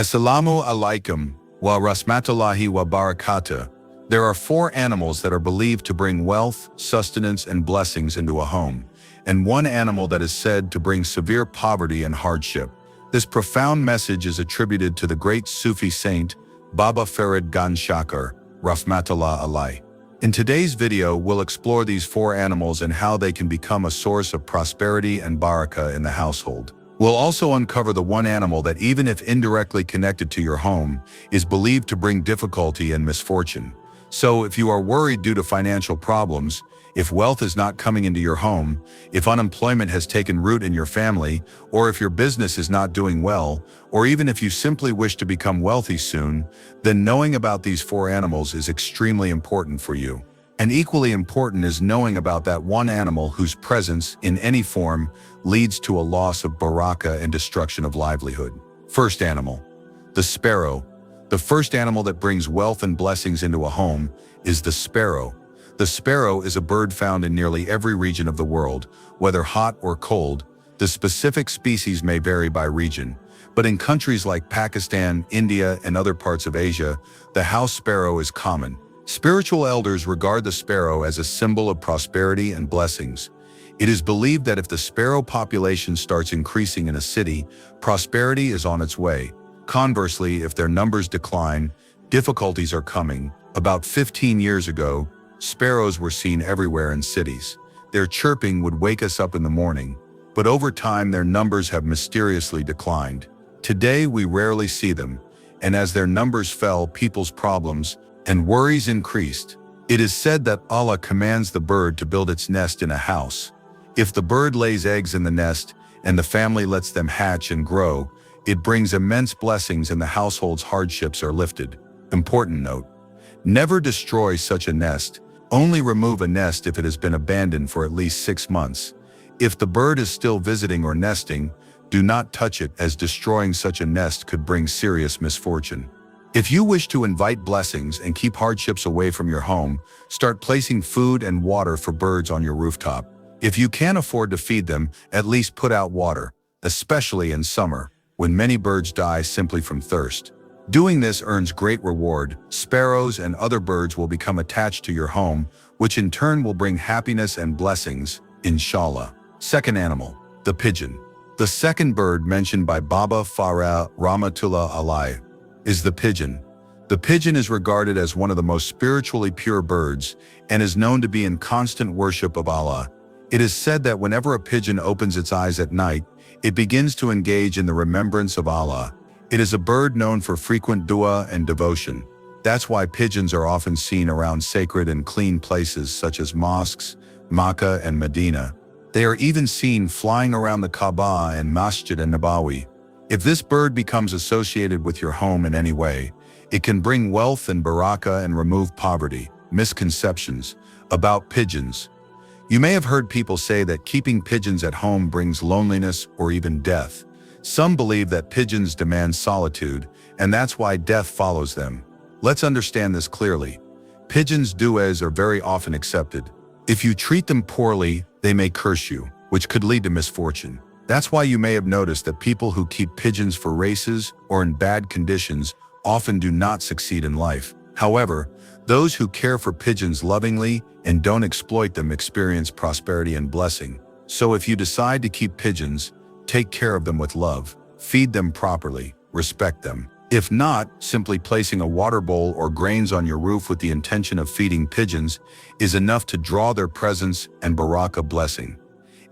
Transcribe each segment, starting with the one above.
Assalamu alaikum wa rahmatullahi wa barakatuh. There are 4 animals that are believed to bring wealth, sustenance, and blessings into a home, and 1 animal that is said to bring severe poverty and hardship. This profound message is attributed to the great Sufi saint, Baba Farid Ganjshakar, Rahmatullah Allah. In today's video, we'll explore these 4 animals and how they can become a source of prosperity and barakah in the household. We'll also uncover the 1 animal that, even if indirectly connected to your home, is believed to bring difficulty and misfortune. So if you are worried due to financial problems, if wealth is not coming into your home, if unemployment has taken root in your family, or if your business is not doing well, or even if you simply wish to become wealthy soon, then knowing about these 4 animals is extremely important for you. And equally important is knowing about that 1 animal whose presence, in any form, leads to a loss of barakah and destruction of livelihood. First animal, the sparrow. The first animal that brings wealth and blessings into a home is the sparrow. The sparrow is a bird found in nearly every region of the world, whether hot or cold. The specific species may vary by region, but in countries like Pakistan, India, and other parts of Asia, the house sparrow is common. Spiritual elders regard the sparrow as a symbol of prosperity and blessings. It is believed that if the sparrow population starts increasing in a city, prosperity is on its way. Conversely, if their numbers decline, difficulties are coming. About 15 years ago, sparrows were seen everywhere in cities. Their chirping would wake us up in the morning, but over time their numbers have mysteriously declined. Today we rarely see them, and as their numbers fell, people's problems and worries increased. It is said that Allah commands the bird to build its nest in a house. If the bird lays eggs in the nest and the family lets them hatch and grow, it brings immense blessings and the household's hardships are lifted. Important note: never destroy such a nest. Only remove a nest if it has been abandoned for at least 6 months. If the bird is still visiting or nesting, do not touch it, as destroying such a nest could bring serious misfortune. If you wish to invite blessings and keep hardships away from your home, start placing food and water for birds on your rooftop. If you can't afford to feed them, at least put out water, especially in summer, when many birds die simply from thirst. Doing this earns great reward. Sparrows and other birds will become attached to your home, which in turn will bring happiness and blessings, inshallah. Second animal, the pigeon. The second bird mentioned by Baba Farid Rahmatullah Allah is the pigeon. The pigeon is regarded as one of the most spiritually pure birds and is known to be in constant worship of Allah. It is said that whenever a pigeon opens its eyes at night, it begins to engage in the remembrance of Allah. It is a bird known for frequent dua and devotion. That's why pigeons are often seen around sacred and clean places such as mosques, Makkah and Medina. They are even seen flying around the Kaaba and Masjid an-Nabawi. If this bird becomes associated with your home in any way, it can bring wealth and barakah and remove poverty. Misconceptions about pigeons. You may have heard people say that keeping pigeons at home brings loneliness or even death. Some believe that pigeons demand solitude, and that's why death follows them. Let's understand this clearly. Pigeons' duas are very often accepted. If you treat them poorly, they may curse you, which could lead to misfortune. That's why you may have noticed that people who keep pigeons for races or in bad conditions often do not succeed in life. However, those who care for pigeons lovingly and don't exploit them experience prosperity and blessing. So if you decide to keep pigeons, take care of them with love, feed them properly, respect them. If not, simply placing a water bowl or grains on your roof with the intention of feeding pigeons is enough to draw their presence and barakah blessing.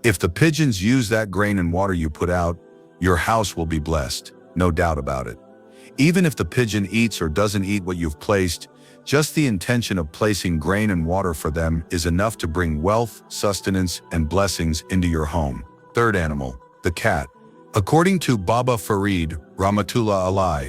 If the pigeons use that grain and water you put out, your house will be blessed, no doubt about it. Even if the pigeon eats or doesn't eat what you've placed, just the intention of placing grain and water for them is enough to bring wealth, sustenance, and blessings into your home. Third animal, the cat. According to Baba Farid Rahmatullah Allah,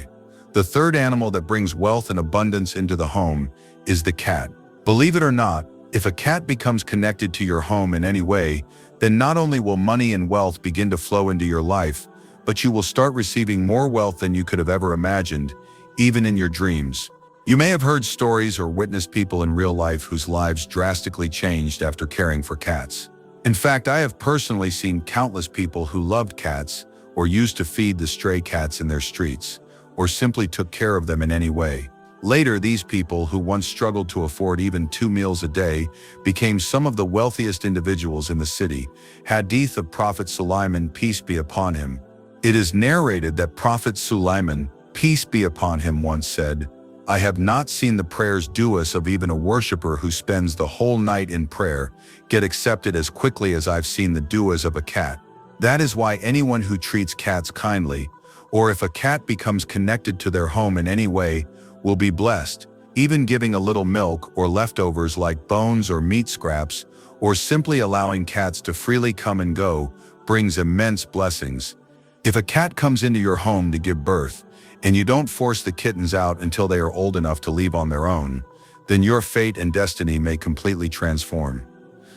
the third animal that brings wealth and abundance into the home is the cat. Believe it or not, if a cat becomes connected to your home in any way, then not only will money and wealth begin to flow into your life, but you will start receiving more wealth than you could have ever imagined, even in your dreams. You may have heard stories or witnessed people in real life whose lives drastically changed after caring for cats. In fact, I have personally seen countless people who loved cats or used to feed the stray cats in their streets, or simply took care of them in any way. Later, these people, who once struggled to afford even 2 meals a day, became some of the wealthiest individuals in the city. Hadith of Prophet Sulaiman, peace be upon him. It is narrated that Prophet Sulaiman, peace be upon him, once said, "I have not seen the prayers duas of even a worshipper who spends the whole night in prayer get accepted as quickly as I've seen the duas of a cat." That is why anyone who treats cats kindly, or if a cat becomes connected to their home in any way, will be blessed. Even giving a little milk or leftovers like bones or meat scraps, or simply allowing cats to freely come and go, brings immense blessings. If a cat comes into your home to give birth, and you don't force the kittens out until they are old enough to leave on their own, then your fate and destiny may completely transform.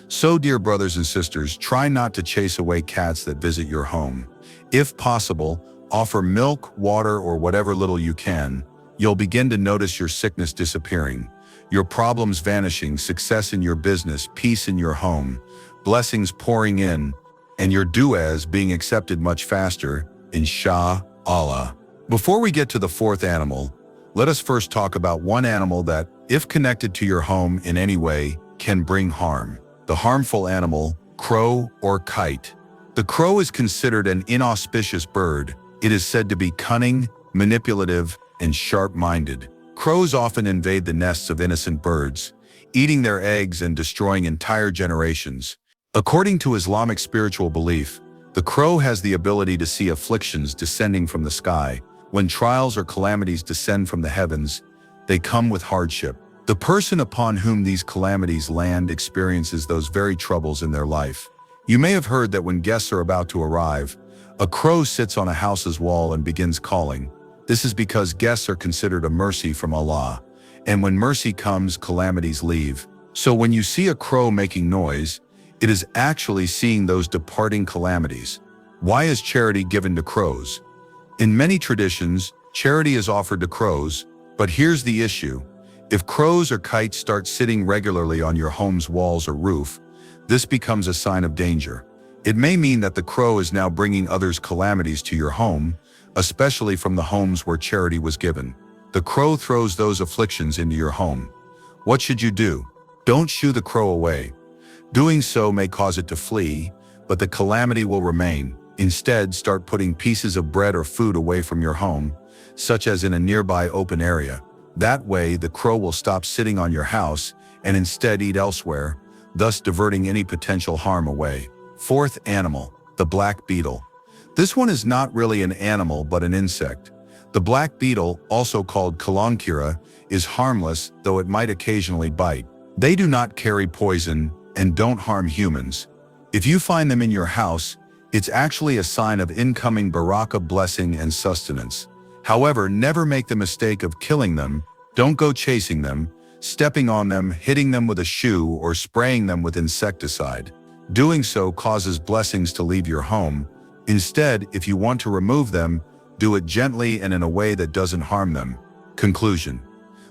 So, dear brothers and sisters, try not to chase away cats that visit your home. If possible, offer milk, water, or whatever little you can. You'll begin to notice your sickness disappearing, your problems vanishing, success in your business, peace in your home, blessings pouring in, and your du'as being accepted much faster, inshallah. Before we get to the fourth animal, let us first talk about one animal that, if connected to your home in any way, can bring harm. The harmful animal, crow or kite. The crow is considered an inauspicious bird. It is said to be cunning, manipulative, and sharp-minded. Crows often invade the nests of innocent birds, eating their eggs and destroying entire generations. According to Islamic spiritual belief, the crow has the ability to see afflictions descending from the sky. When trials or calamities descend from the heavens, they come with hardship. The person upon whom these calamities land experiences those very troubles in their life. You may have heard that when guests are about to arrive, a crow sits on a house's wall and begins calling. This is because guests are considered a mercy from Allah, and when mercy comes, calamities leave. So when you see a crow making noise, it is actually seeing those departing calamities. Why is charity given to crows? In many traditions, charity is offered to crows, but here's the issue. If crows or kites start sitting regularly on your home's walls or roof, this becomes a sign of danger. It may mean that the crow is now bringing others calamities to your home, especially from the homes where charity was given. The crow throws those afflictions into your home. What should you do? Don't shoo the crow away. Doing so may cause it to flee, but the calamity will remain. Instead, start putting pieces of bread or food away from your home, such as in a nearby open area. That way, the crow will stop sitting on your house and instead eat elsewhere, thus diverting any potential harm away. Fourth animal, the black beetle. This one is not really an animal but an insect. The black beetle, also called kalankira, is harmless, though it might occasionally bite. They do not carry poison and don't harm humans. If you find them in your house, it's actually a sign of incoming barakah, blessing, and sustenance. However, never make the mistake of killing them. Don't go chasing them, stepping on them, hitting them with a shoe, or spraying them with insecticide. Doing so causes blessings to leave your home. Instead, if you want to remove them, do it gently and in a way that doesn't harm them. Conclusion.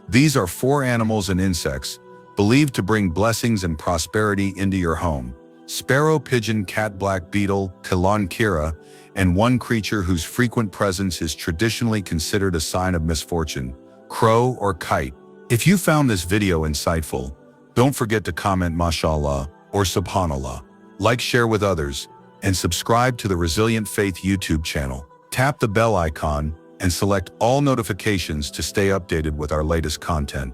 These are 4 animals and insects believed to bring blessings and prosperity into your home: sparrow, pigeon, cat, black beetle, kalankira, and one creature whose frequent presence is traditionally considered a sign of misfortune: crow or kite. If you found this video insightful, don't forget to comment MashaAllah or SubhanAllah. Like, share with others, and subscribe to the Resilient Faith YouTube channel. Tap the bell icon and select all notifications to stay updated with our latest content.